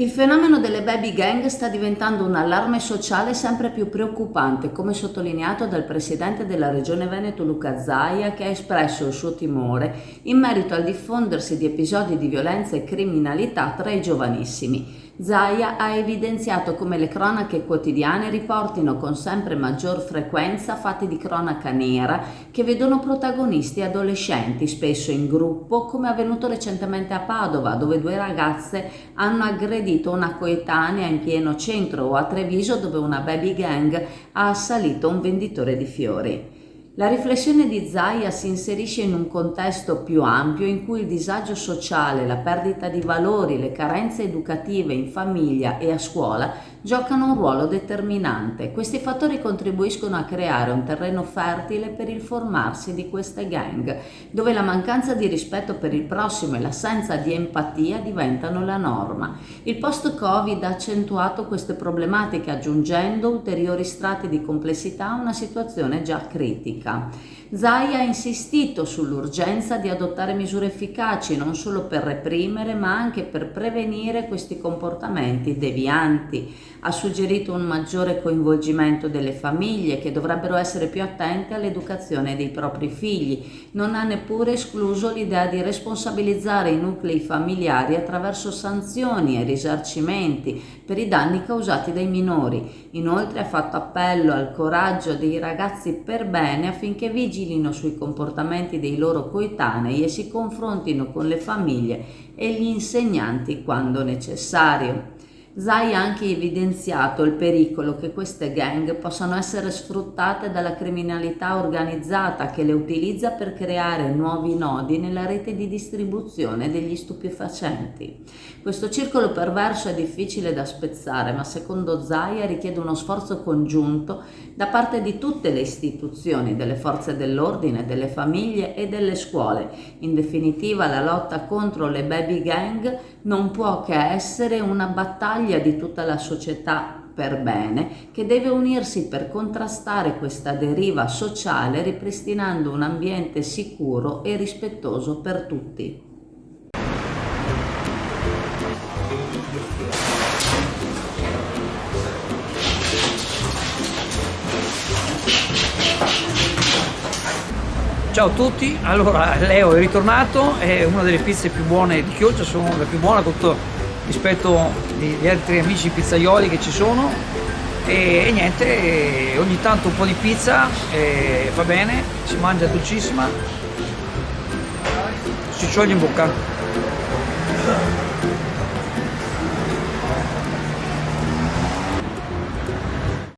Il fenomeno delle baby gang sta diventando un allarme sociale sempre più preoccupante, come sottolineato dal presidente della Regione Veneto Luca Zaia, che ha espresso il suo timore in merito al diffondersi di episodi di violenza e criminalità tra i giovanissimi. Zaia ha evidenziato come le cronache quotidiane riportino con sempre maggior frequenza fatti di cronaca nera che vedono protagonisti adolescenti, spesso in gruppo, come avvenuto recentemente a Padova, dove due ragazze hanno aggredito una coetanea in pieno centro, o a Treviso, dove una baby gang ha assalito un venditore di fiori. La riflessione di Zaia si inserisce in un contesto più ampio in cui il disagio sociale, la perdita di valori, le carenze educative in famiglia e a scuola giocano un ruolo determinante. Questi fattori contribuiscono a creare un terreno fertile per il formarsi di queste gang, dove la mancanza di rispetto per il prossimo e l'assenza di empatia diventano la norma. Il post-Covid ha accentuato queste problematiche, aggiungendo ulteriori strati di complessità a una situazione già critica. Zaia ha insistito sull'urgenza di adottare misure efficaci non solo per reprimere ma anche per prevenire questi comportamenti devianti. Ha suggerito un maggiore coinvolgimento delle famiglie, che dovrebbero essere più attente all'educazione dei propri figli. Non ha neppure escluso l'idea di responsabilizzare i nuclei familiari attraverso sanzioni e risarcimenti per i danni causati dai minori. Inoltre ha fatto appello al coraggio dei ragazzi per bene affinché vigilino sui comportamenti dei loro coetanei e si confrontino con le famiglie e gli insegnanti quando necessario. Zaia ha anche evidenziato il pericolo che queste gang possano essere sfruttate dalla criminalità organizzata, che le utilizza per creare nuovi nodi nella rete di distribuzione degli stupefacenti. Questo circolo perverso è difficile da spezzare, ma secondo Zaia richiede uno sforzo congiunto da parte di tutte le istituzioni, delle forze dell'ordine, delle famiglie e delle scuole. In definitiva, la lotta contro le baby gang non può che essere una battaglia di tutta la società per bene, che deve unirsi per contrastare questa deriva sociale, ripristinando un ambiente sicuro e rispettoso per tutti. Ciao a tutti, allora Leo è ritornato, è una delle pizze più buone di Chioggia, sono la più buona rispetto agli altri amici pizzaioli che ci sono e niente, ogni tanto un po' di pizza va bene, si mangia dolcissima, si scioglie in bocca.